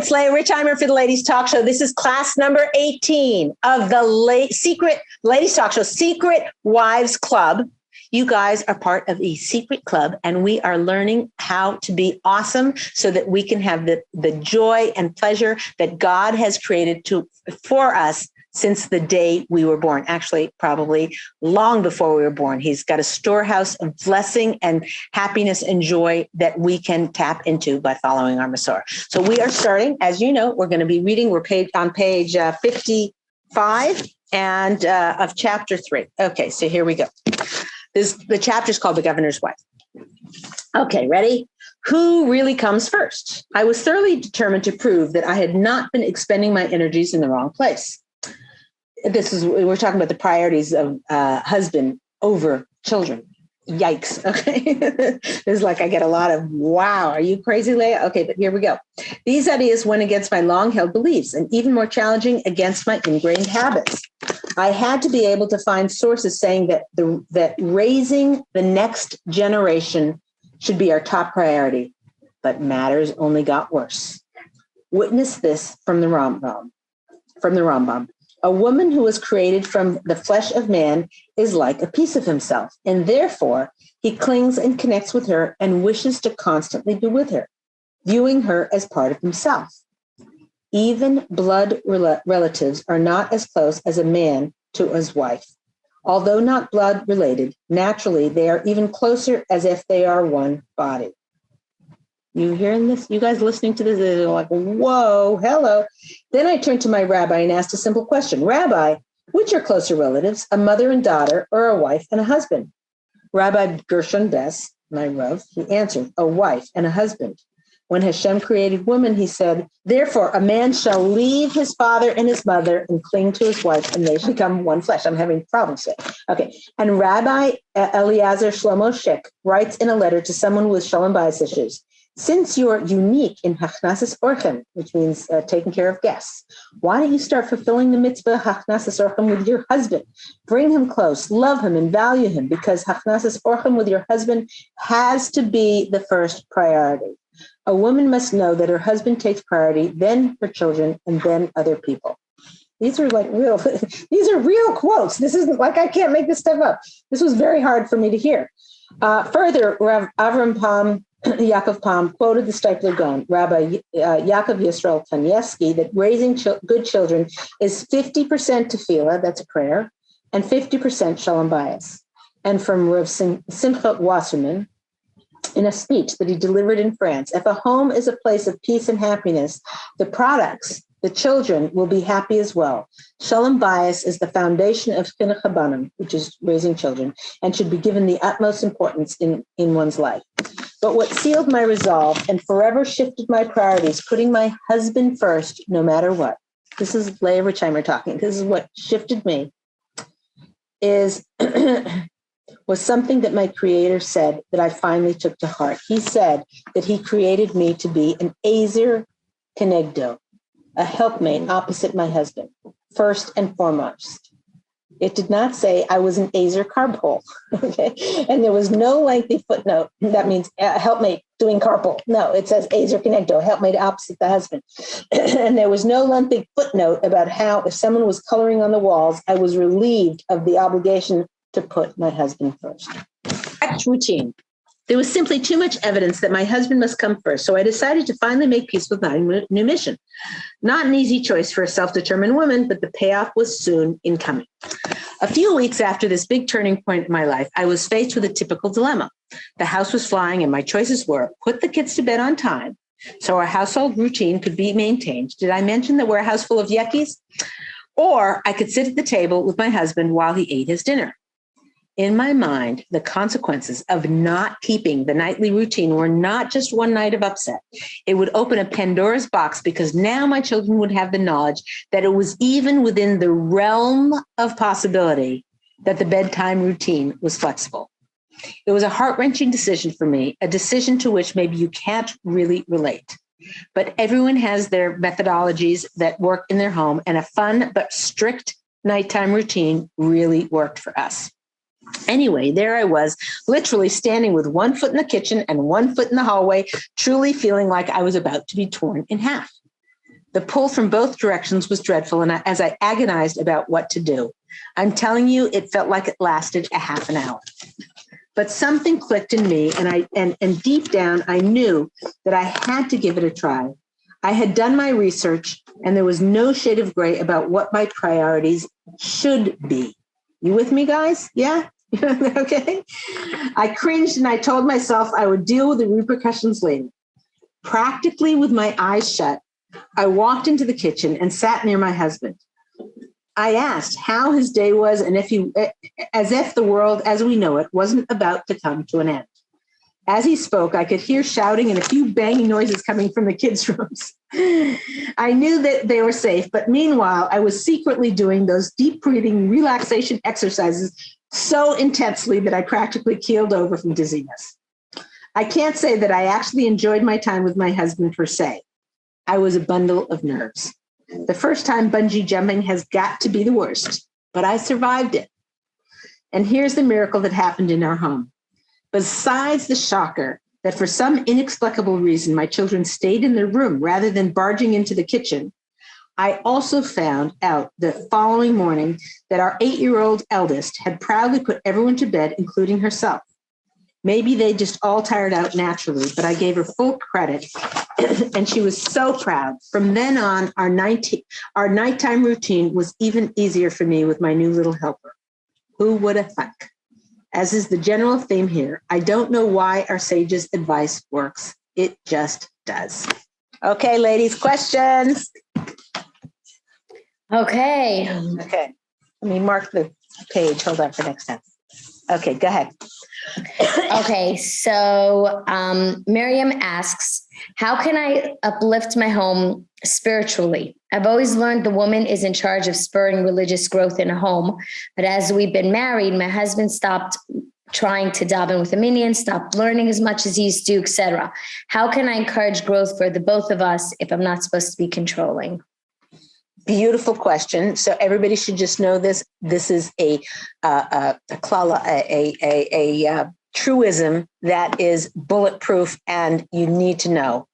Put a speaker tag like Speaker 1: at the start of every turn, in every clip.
Speaker 1: it's Leah Richheimer for the Ladies Talk Show. This is class number 18 of the Secret Ladies Talk Show, Secret Wives Club. You guys are part of a secret club, and we are learning how to be awesome so that we can have the joy and pleasure that God has created for us since the day we were born. Actually, probably long before we were born. He's got a storehouse of blessing and happiness and joy that we can tap into by following our Masor. So we are starting, as you know, we're going to be reading. We're on page 55 and of chapter 3. Okay, so here we go. The chapter is called The Governor's Wife. Okay, ready? Who really comes first? I was thoroughly determined to prove that I had not been expending my energies in the wrong place. We're talking about the priorities of husband over children. Yikes. Okay. This is like, I get a lot of, wow, are you crazy, Leah? Okay, but here we go. These ideas went against my long-held beliefs and even more challenging, against my ingrained habits. I had to be able to find sources saying that raising the next generation should be our top priority, but matters only got worse. Witness this from the Rambam. A woman who was created from the flesh of man is like a piece of himself, and therefore he clings and connects with her and wishes to constantly be with her, viewing her as part of himself. Even blood relatives are not as close as a man to his wife. Although not blood related, naturally they are even closer, as if they are one body. You hearing this? You guys listening to this? They're like, whoa, hello. Then I turned to my rabbi and asked a simple question. Rabbi, which are closer relatives, a mother and daughter, or a wife and a husband? Rabbi Gershon Bess, my Rav, he answered, a wife and a husband. When Hashem created woman, he said, therefore, a man shall leave his father and his mother and cling to his wife, and they shall become one flesh. I'm having problems here. Okay. And Rabbi Eliezer Shlomo Shek writes in a letter to someone with Shalom Bayis issues, since you're unique in Hachnasas Orchem, which means taking care of guests, why don't you start fulfilling the mitzvah Hachnasas Orchem with your husband? Bring him close, love him, and value him, because Hachnasas Orchem with your husband has to be the first priority. A woman must know that her husband takes priority, then her children, and then other people. These are real quotes. This isn't like, I can't make this stuff up. This was very hard for me to hear. Further, Rav Avram Yaakov Palm quoted the Steipler Gaon, Rabbi Yaakov Yisrael Kanievsky, that raising good children is 50% tefillah, that's a prayer, and 50% shalom bayis. And from Rav Simcha Wasserman, in a speech that he delivered in France, if a home is a place of peace and happiness, the products, the children, will be happy as well. Shalom bayis is the foundation of chinuch habanim, which is raising children, and should be given the utmost importance in one's life. But what sealed my resolve and forever shifted my priorities, putting my husband first, no matter what. This is Leah Richheimer talking. This is what shifted me, was something that my creator said that I finally took to heart. He said that he created me to be an Ezer Kenegdo, a helpmate opposite my husband, first and foremost. It did not say I was an Ezer carpool, okay? And there was no lengthy footnote. That means helpmate doing carpool. No, it says Ezer Kenegdo, helpmate opposite the husband. And there was no lengthy footnote about how if someone was coloring on the walls, I was relieved of the obligation to put my husband first. That's routine. There was simply too much evidence that my husband must come first, so I decided to finally make peace with my new mission. Not an easy choice for a self-determined woman, but the payoff was soon in coming. A few weeks after this big turning point in my life, I was faced with a typical dilemma. The house was flying, and my choices were put the kids to bed on time so our household routine could be maintained. Did I mention that we're a house full of yuckies? Or I could sit at the table with my husband while he ate his dinner. In my mind, the consequences of not keeping the nightly routine were not just one night of upset. It would open a Pandora's box, because now my children would have the knowledge that it was even within the realm of possibility that the bedtime routine was flexible. It was a heart-wrenching decision for me, a decision to which maybe you can't really relate. But everyone has their methodologies that work in their home, and a fun but strict nighttime routine really worked for us. Anyway, there I was, literally standing with one foot in the kitchen and one foot in the hallway, truly feeling like I was about to be torn in half. The pull from both directions was dreadful, and as I agonized about what to do, I'm telling you, it felt like it lasted a half an hour. But something clicked in me, and deep down, I knew that I had to give it a try. I had done my research, and there was no shade of gray about what my priorities should be. You with me, guys? Yeah? Okay. I cringed, and I told myself I would deal with the repercussions later. Practically with my eyes shut, I walked into the kitchen and sat near my husband. I asked how his day was, and as if the world as we know it wasn't about to come to an end. As he spoke, I could hear shouting and a few banging noises coming from the kids' rooms. I knew that they were safe, but meanwhile, I was secretly doing those deep breathing relaxation exercises so intensely that I practically keeled over from dizziness. I can't say that I actually enjoyed my time with my husband per se. I was a bundle of nerves. The first time bungee jumping has got to be the worst, but I survived it. And here's the miracle that happened in our home. Besides the shocker that for some inexplicable reason, my children stayed in their room rather than barging into the kitchen, I also found out the following morning that our 8-year-old eldest had proudly put everyone to bed, including herself. Maybe they just all tired out naturally, but I gave her full credit, and she was so proud. From then on, our nighttime routine was even easier for me with my new little helper. Who would have thunk? As is the general theme here, I don't know why our sage's advice works. It just does. Okay, ladies, questions?
Speaker 2: Okay.
Speaker 1: Okay. Let me mark the page. Hold on for next time. Okay, go ahead.
Speaker 2: Okay, so Miriam asks, how can I uplift my home spiritually? I've always learned the woman is in charge of spurring religious growth in a home, but as we've been married, my husband stopped trying to daven with a minion, stopped learning as much as he used to, etc. How can I encourage growth for the both of us if I'm not supposed to be controlling?
Speaker 1: Beautiful question. So everybody should just know this. This is a truism that is bulletproof, and you need to know.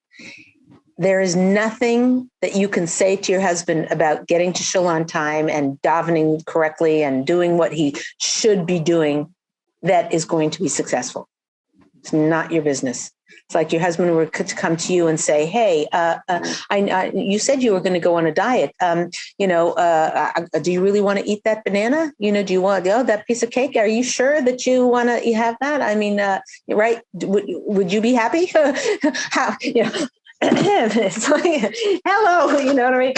Speaker 1: There is nothing that you can say to your husband about getting to shul on time and davening correctly and doing what he should be doing that is going to be successful. It's not your business. It's like your husband were to come to you and say, hey, you said you were going to go on a diet. Do you really want to eat that banana? Do you want that piece of cake? Are you sure that you want to have that? I mean, right. Would you be happy? How, it's like, hello, you know what I mean?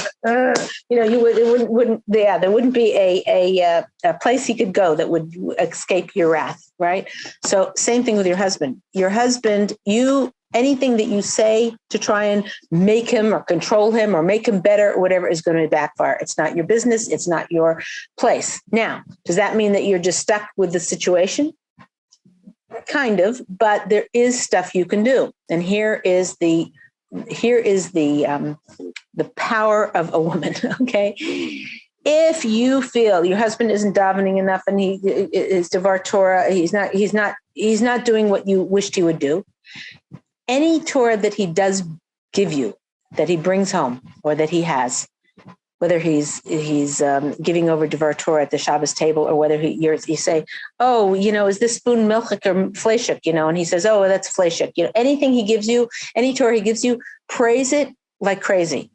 Speaker 1: There wouldn't be a place he could go that would escape your wrath, right? So same thing with your husband. Your husband, anything that you say to try and make him or control him or make him better or whatever is going to backfire. It's not your business. It's not your place. Now, does that mean that you're just stuck with the situation? Kind of, but there is stuff you can do. And here is the power of a woman. Okay. If you feel your husband isn't davening enough and he is devar Torah, he's not doing what you wished he would do. Any Torah that he does give you, that he brings home or that he has, whether he's giving over devar Torah at the Shabbos table, or whether you say, oh, is this spoon milchik or fleshik, and he says, oh, that's fleshik. Anything he gives you, any Torah he gives you, praise it like crazy.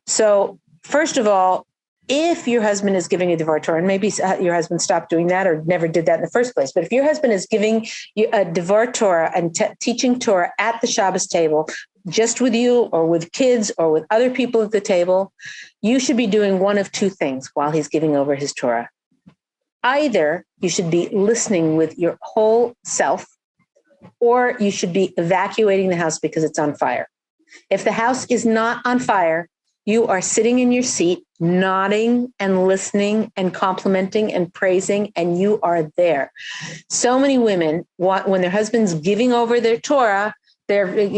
Speaker 1: So first of all, if your husband is giving a devar Torah, and maybe your husband stopped doing that or never did that in the first place, but if your husband is giving you a devar Torah and teaching Torah at the Shabbos table, just with you or with kids or with other people at the table, you should be doing one of two things while he's giving over his Torah. Either you should be listening with your whole self, or you should be evacuating the house because it's on fire. If the house is not on fire, you are sitting in your seat, nodding and listening and complimenting and praising, and you are there. So many women, when their husband's giving over their Torah, they're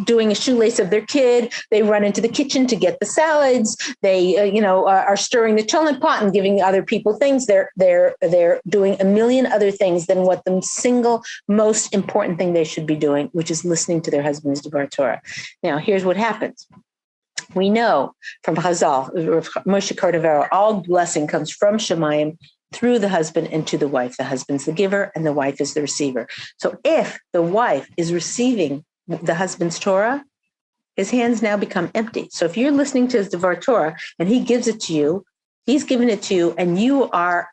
Speaker 1: doing a shoelace of their kid. They run into the kitchen to get the salads. They, are stirring the cholent pot and giving other people things. They're doing a million other things than what the single most important thing they should be doing, which is listening to their husband's devar Torah. Now, here's what happens. We know from Chazal, Moshe Cordovero, all blessing comes from Shemayim through the husband and to the wife. The husband's the giver and the wife is the receiver. So if the wife is receiving the husband's Torah, his hands now become empty. So if you're listening to his Devar Torah and he gives it to you, he's given it to you, and you are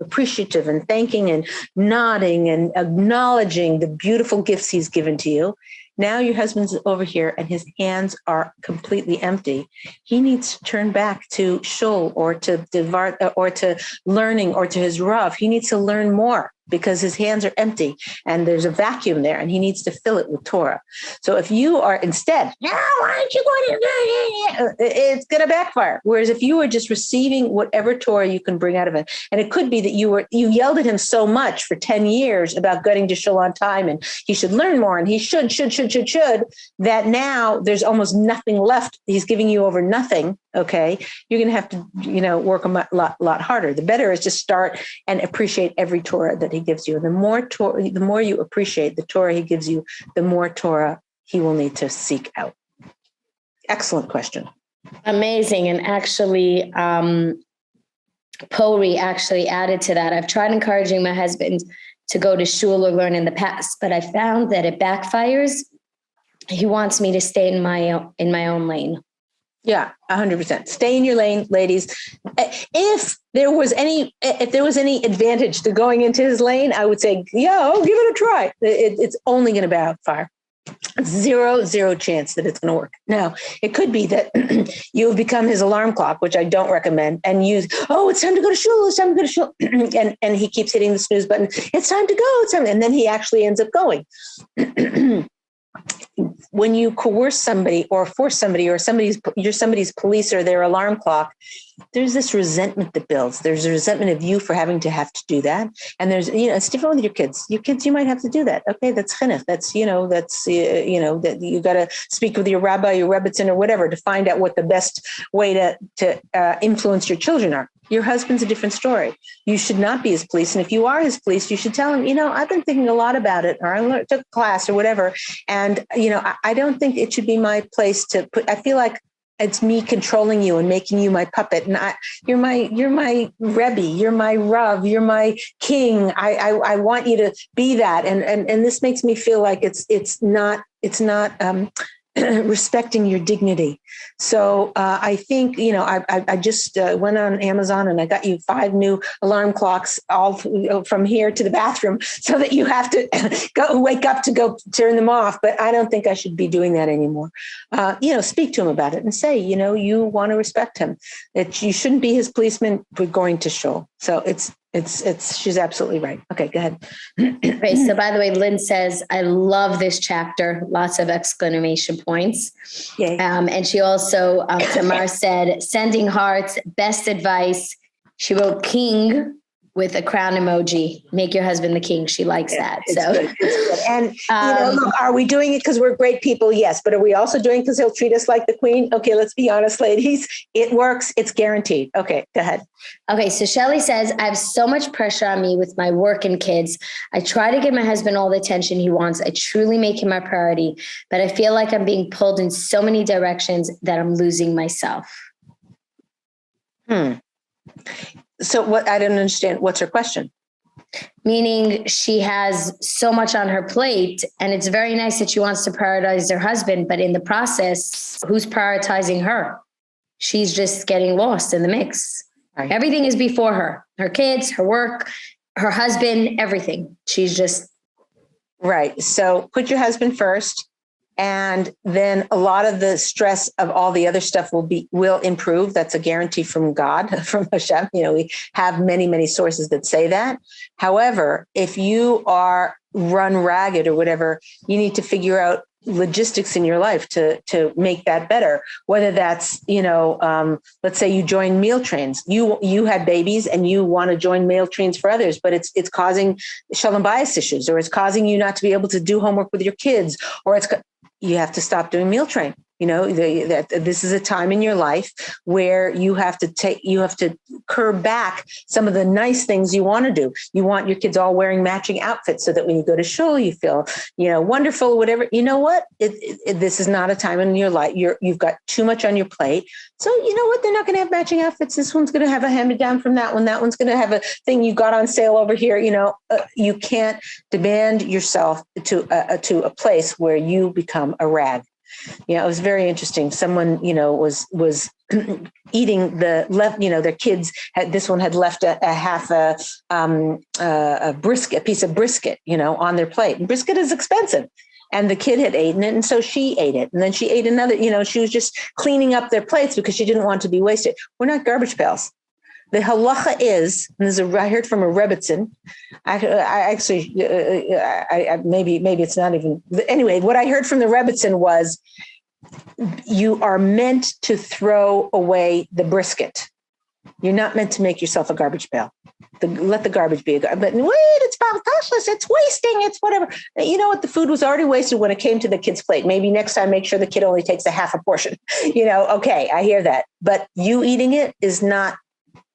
Speaker 1: appreciative and thanking and nodding and acknowledging the beautiful gifts he's given to you. Now your husband's over here and his hands are completely empty. He needs to turn back to shul or to Devar or to learning or to his Rav. He needs to learn more because his hands are empty and there's a vacuum there and he needs to fill it with Torah. So if you are instead, no, why aren't you going to, it's going to backfire. Whereas if you are just receiving whatever Torah you can bring out of it, and it could be that you yelled at him so much for 10 years about getting to shul on time and he should learn more and he should, that now there's almost nothing left. He's giving you over nothing. Okay. You're going to have to, work a lot harder. The better is just start and appreciate every Torah that he gives you. And the more you appreciate the Torah he gives you, the more Torah he will need to seek out. Excellent question.
Speaker 2: Amazing. And actually, Pori actually added to that. I've tried encouraging my husband to go to shul or learn in the past, but I found that it backfires. He wants me to stay in my own lane.
Speaker 1: Yeah, 100%. Stay in your lane, ladies. If there was any advantage to going into his lane, I would say, give it a try. It's only going to backfire. Zero chance that it's going to work. Now, it could be that you've become his alarm clock, which I don't recommend, and it's time to go to shul, and he keeps hitting the snooze button. It's time to go. And then he actually ends up going. When you coerce somebody or force somebody or you're somebody's police or their alarm clock, there's this resentment that builds. There's a resentment of you for having to have to do that. And there's, it's different with your kids. Your kids, you might have to do that. Okay. That's chinuch. That's, that you got to speak with your rabbi, your rebbitzin or whatever to find out what the best way to influence your children are. Your husband's a different story. You should not be his police. And if you are his police, you should tell him, I've been thinking a lot about it, or I took a class or whatever. And, I don't think it should be my place to put, I feel like it's me controlling you and making you my puppet. And you're my Rebbe, you're my Rav, you're my king. I want you to be that. And this makes me feel like it's not respecting your dignity. So I think, I just went on Amazon and I got you 5 new alarm clocks all from here to the bathroom so that you have to wake up to go turn them off. But I don't think I should be doing that anymore. Speak to him about it and say, you want to respect him, that you shouldn't be his policeman for going to shul. So she's absolutely right. Okay, go ahead.
Speaker 2: Okay, so by the way, Lynn says, I love this chapter. Lots of exclamation points.
Speaker 1: Yay.
Speaker 2: And she also, Tamar said, sending hearts, best advice. She wrote king with a crown emoji. Make your husband the king. She likes that. So,
Speaker 1: good. It's good. And look, are we doing it because we're great people? Yes. But are we also doing it because he'll treat us like the queen? Okay, let's be honest, ladies. It works. It's guaranteed. Okay, go ahead.
Speaker 2: Okay, so Shelley says, I have so much pressure on me with my work and kids. I try to give my husband all the attention he wants. I truly make him my priority, but I feel like I'm being pulled in so many directions that I'm losing myself.
Speaker 1: So what, I don't understand. What's her question?
Speaker 2: Meaning she has so much on her plate and it's very nice that she wants to prioritize her husband, but in the process, who's prioritizing her? She's just getting lost in the mix. Right. Everything is before her kids, her work, her husband, everything. She's just.
Speaker 1: Right. So put your husband first. And then a lot of the stress of all the other stuff will improve. That's a guarantee from God, from Hashem. We have many, many sources that say that. However, if you are run ragged or whatever, you need to figure out logistics in your life to make that better. Whether that's, let's say you join meal trains, you had babies and you want to join meal trains for others, but it's causing shalom bayis issues, or it's causing you not to be able to do homework with your kids, or you have to stop doing meal train. that this is a time in your life where you have to curb back some of the nice things you want to do. You want your kids all wearing matching outfits so that when you go to shul, you feel, wonderful, whatever. You know what? This is not a time in your life. You've got too much on your plate. So you know what? They're not going to have matching outfits. This one's going to have a hand-me-down from that one. That one's going to have a thing you got on sale over here. You can't demand yourself to a place where you become a rag. It was very interesting. Someone, was eating their kids this one had left a half a brisket, a piece of brisket, on their plate. And brisket is expensive. And the kid had eaten it. And so she ate it. And then she ate another, she was just cleaning up their plates because she didn't want to be wasted. We're not garbage pails. The halacha is, and I heard from a Rebbitzin. Maybe it's not even, anyway, what I heard from the Rebbitzin was you are meant to throw away the brisket. You're not meant to make yourself a garbage pail. Let the garbage be a garbage. But wait, it's baltashless, it's wasting, it's whatever. You know what? The food was already wasted when it came to the kid's plate. Maybe next time, make sure the kid only takes a half a portion. Okay, I hear that. But you eating it is not,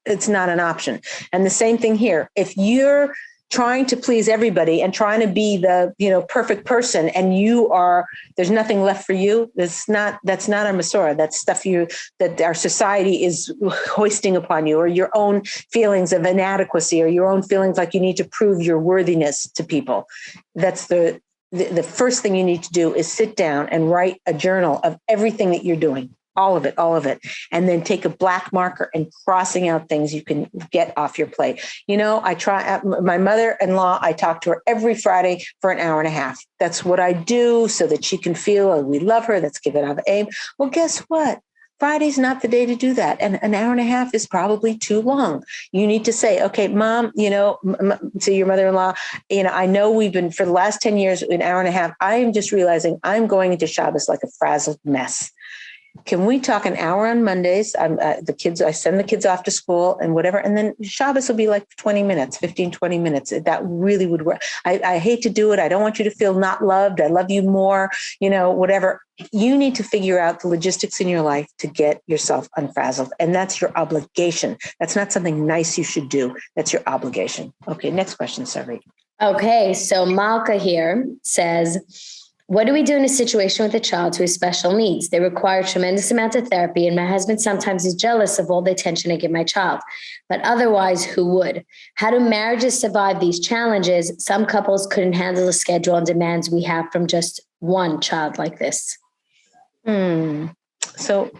Speaker 1: it's not an option. And the same thing here. If you're trying to please everybody and trying to be the, perfect person, and there's nothing left for you, that's not our Masorah. That's stuff that our society is hoisting upon you, or your own feelings of inadequacy, or your own feelings like you need to prove your worthiness to people. That's the first thing you need to do is sit down and write a journal of everything that you're doing. All of it. And then take a black marker and crossing out things you can get off your plate. I try, my mother-in-law, I talk to her every Friday for an hour and a half. That's what I do so that she can feel we love her. Let's give it up aim. Well, guess what? Friday's not the day to do that. And an hour and a half is probably too long. You need to say, okay, Mom, to your mother-in-law, I know we've been for the last 10 years, an hour and a half. I am just realizing I'm going into Shabbos like a frazzled mess. Can we talk an hour on Mondays? I send the kids off to school and whatever. And then Shabbos will be like 20 minutes. That really would work. I hate to do it. I don't want you to feel not loved. I love you more, whatever. You need to figure out the logistics in your life to get yourself unfrazzled. And that's your obligation. That's not something nice you should do. That's your obligation. Okay. Next question, Sari.
Speaker 2: Okay. So Malka here says, what do we do in a situation with a child who has special needs? They require tremendous amounts of therapy, and my husband sometimes is jealous of all the attention I give my child. But otherwise, who would? How do marriages survive these challenges? Some couples couldn't handle the schedule and demands we have from just one child like this.
Speaker 1: So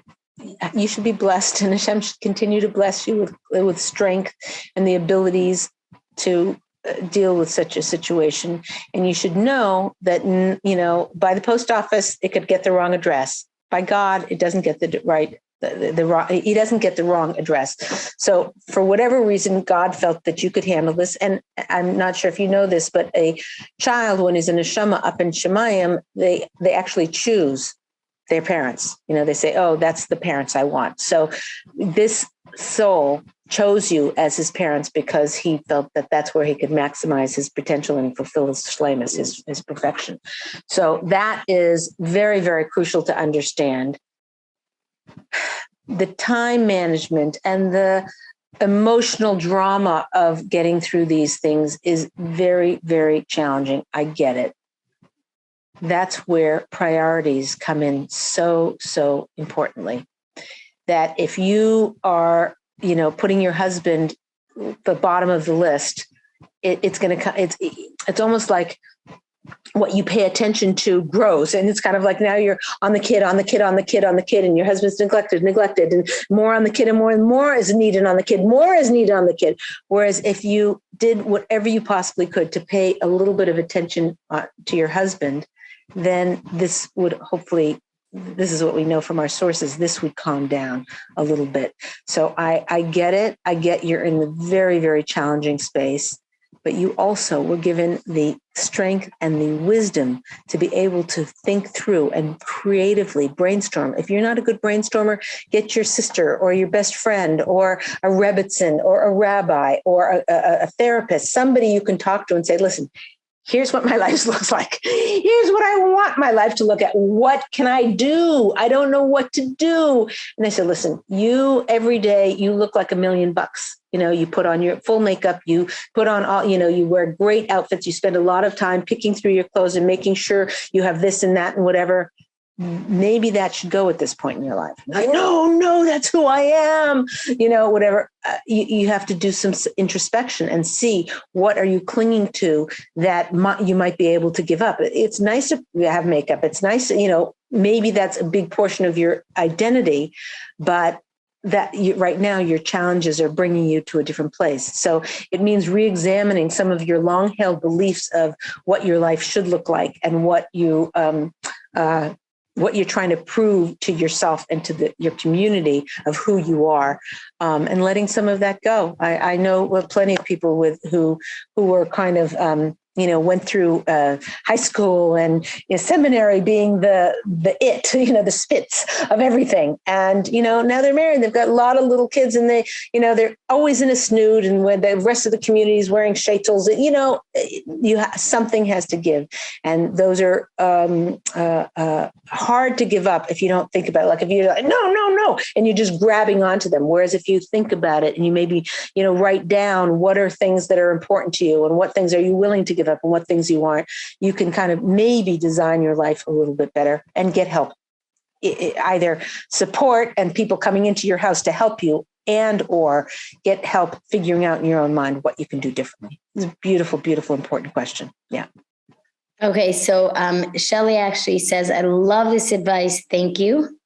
Speaker 1: you should be blessed, and Hashem should continue to bless you with strength and the abilities to deal with such a situation. And you should know that, by the post office, it could get the wrong address. By God, it doesn't get the right, he doesn't get the wrong address. So for whatever reason, God felt that you could handle this. And I'm not sure if you know this, but a child, when he's in a neshama up in Shemayim, they actually choose their parents. They say, oh, that's the parents I want. So this soul chose you as his parents because he felt that that's where he could maximize his potential and fulfill his shleimus, his perfection. So that is very, very crucial to understand. The time management and the emotional drama of getting through these things is very, very challenging. I get it. That's where priorities come in so, so importantly. That if you are, putting your husband the bottom of the list, it's going to, it's almost like what you pay attention to grows. And it's kind of like now you're on the kid, and your husband's neglected, and more on the kid, and more is needed on the kid, more is needed on the kid. Whereas if you did whatever you possibly could to pay a little bit of attention to your husband, then this would hopefully, this is what we know from our sources, this would calm down a little bit. So I get it. I get you're in a very, very challenging space, but you also were given the strength and the wisdom to be able to think through and creatively brainstorm. If you're not a good brainstormer, get your sister or your best friend or a rebbitzin or a rabbi or a therapist, somebody you can talk to and say, listen, here's what my life looks like. Here's what I want my life to look at. What can I do? I don't know what to do. And I said, listen, you every day, you look like $1 million. You put on your full makeup, you put on all, you wear great outfits. You spend a lot of time picking through your clothes and making sure you have this and that and whatever. Maybe that should go at this point in your life. Like, no, that's who I am. Whatever. You have to do some introspection and see what are you clinging to that you might be able to give up. It's nice to have makeup. It's nice, maybe that's a big portion of your identity, but right now your challenges are bringing you to a different place. So it means reexamining some of your long-held beliefs of what your life should look like and what you're trying to prove to yourself and to your community of who you are, and letting some of that go. I know plenty of people who were kind of, went through high school and seminary being the the spitz of everything. And, now they're married, they've got a lot of little kids and they're always in a snood. And when the rest of the community is wearing shaitels, something has to give. And those are hard to give up if you don't think about it. Like if you're like, no, and you're just grabbing onto them. Whereas if you think about it and you maybe, write down what are things that are important to you and what things are you willing to give up and what things you aren't, you can kind of maybe design your life a little bit better and get help. Either support and people coming into your house to help you or get help figuring out in your own mind what you can do differently. It's a beautiful, beautiful, important question. Yeah.
Speaker 2: Okay. So Shelley actually says, I love this advice. Thank you.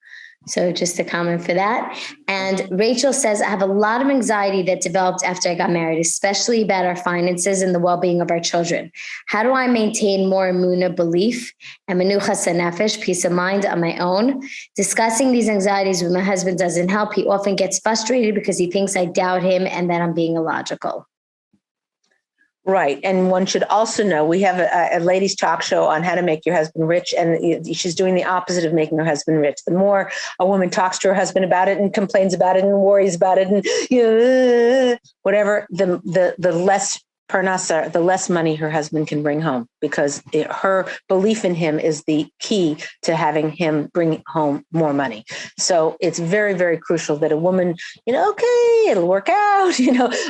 Speaker 2: So just a comment for that. And Rachel says, I have a lot of anxiety that developed after I got married, especially about our finances and the well-being of our children. How do I maintain more emunah belief and menuchas nefesh, peace of mind on my own? Discussing these anxieties with my husband doesn't help. He often gets frustrated because he thinks I doubt him and that I'm being illogical.
Speaker 1: Right. And one should also know we have a ladies talk show on how to make your husband rich. And she's doing the opposite of making her husband rich. The more a woman talks to her husband about it and complains about it and worries about it and whatever, the less parnasa, the less money her husband can bring home, because her belief in him is the key to having him bring home more money. So it's very, very crucial that a woman, okay, it'll work out,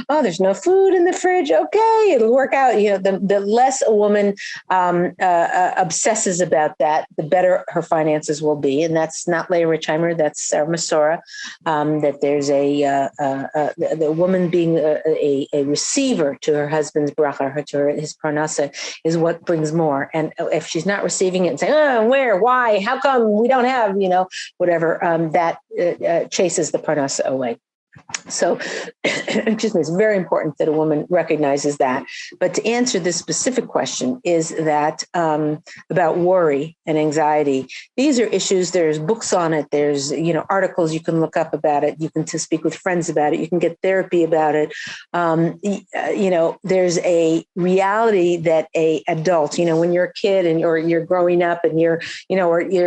Speaker 1: oh, there's no food in the fridge. Okay, it'll work out. The less a woman obsesses about that, the better her finances will be. And that's not Leah Richheimer, that's Sarah Masora, that there's the woman being a receiver to her husband's bracha, to his parnasa, is what brings more. And if she's not receiving it and saying, where, why, how come we don't have, whatever, that chases the parnasa away. So, excuse me, it's very important that a woman recognizes that. But to answer this specific question is that about worry and anxiety, these are issues. There's books on it. There's, articles you can look up about it. You can speak with friends about it. You can get therapy about it. There's a reality that a adult, when you're a kid and you're growing up and you're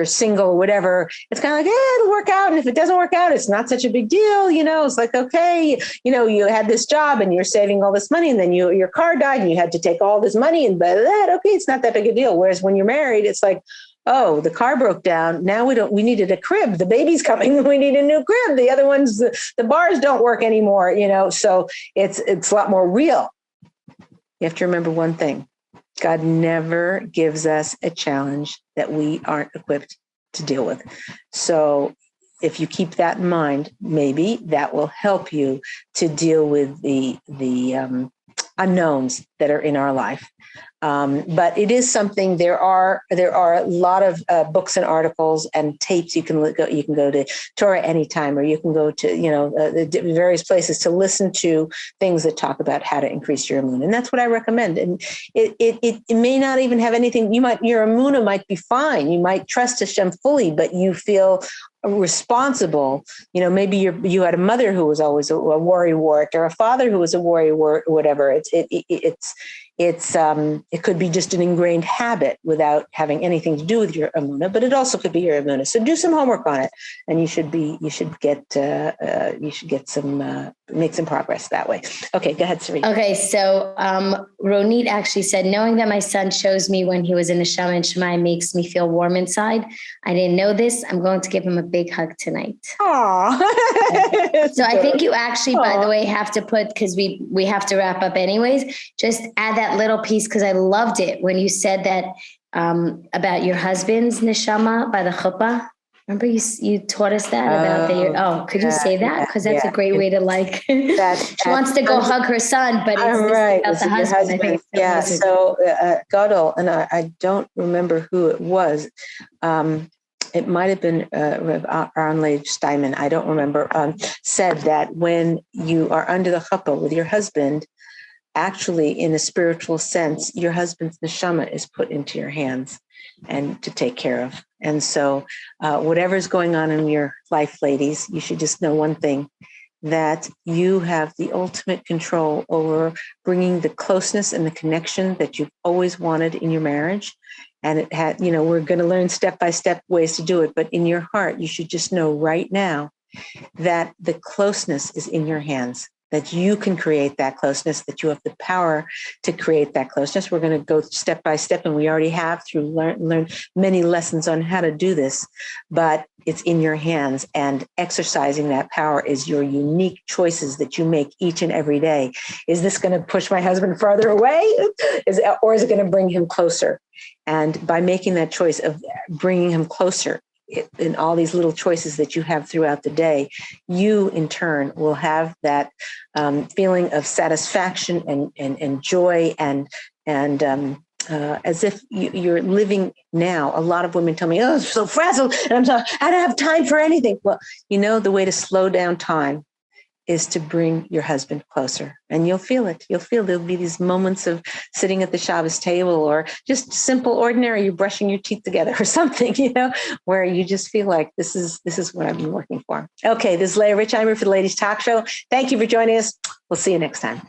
Speaker 1: single or whatever, it's kind of like, it'll work out. And if it doesn't work out, it's not such a big deal. It's like, okay, you had this job and you're saving all this money, and then your car died and you had to take all this money and buy that. Okay, it's not that big a deal. Whereas when you're married, it's like, oh, the car broke down. Now we needed a crib. The baby's coming. We need a new crib. The other ones, the bars don't work anymore, so it's a lot more real. You have to remember one thing. God never gives us a challenge that we aren't equipped to deal with. So if you keep that in mind, maybe that will help you to deal with the unknowns that are in our life. But it is something. There are a lot of books and articles and tapes. You can go to Torah Anytime, or you can go to various places to listen to things that talk about how to increase your emunah, and that's what I recommend. And it may not even have anything. Your emunah might be fine. You might trust Hashem fully, but you feel responsible. Maybe you had a mother who was always a worrywart, or a father who was a worrywart, or whatever. It could be just an ingrained habit without having anything to do with your emunah, but it also could be your emunah. So do some homework on it, and you should get some make some progress that way. Okay, go ahead, Sarita.
Speaker 2: Okay, so Ronit actually said, knowing that my son shows me when he was in the Shema and Shemai makes me feel warm inside. I didn't know this. I'm going to give him a big hug tonight.
Speaker 1: Aww.
Speaker 2: So I think you actually, by the way, have to put, because we have to wrap up anyways, just add that little piece, because I loved it when you said that about your husband's neshama by the chuppah. Remember you taught us that about could you say that? Because that's a great way to like, she wants to go hug her son, but it's
Speaker 1: right.
Speaker 2: about the husband. I think it's
Speaker 1: yeah. So Gadol, and I don't remember who it was. It might have been Aaron Leah Steinman. I don't remember. Said that when you are under the chuppah with your husband, actually, in a spiritual sense, your husband's neshama is put into your hands and to take care of. And so whatever's going on in your life, ladies, you should just know one thing, that you have the ultimate control over bringing the closeness and the connection that you've always wanted in your marriage. And it had, we're going to learn step-by-step ways to do it. But in your heart, you should just know right now that the closeness is in your hands, that you can create that closeness, that you have the power to create that closeness. We're going to go step by step, and we already have through learn many lessons on how to do this, but it's in your hands, and exercising that power is your unique choices that you make each and every day. Is this going to push my husband farther away? Or is it going to bring him closer? And by making that choice of bringing him closer, in all these little choices that you have throughout the day, you in turn will have that feeling of satisfaction and joy and as if you're living now. A lot of women tell me, "Oh, it's so frazzled, and I don't have time for anything." Well, the way to slow down time is to bring your husband closer, and you'll feel it. You'll feel there'll be these moments of sitting at the Shabbos table, or just simple, ordinary, you're brushing your teeth together or something, where you just feel like this is what I've been working for. Okay, this is Leah Richheimer for the Ladies Talk Show. Thank you for joining us. We'll see you next time.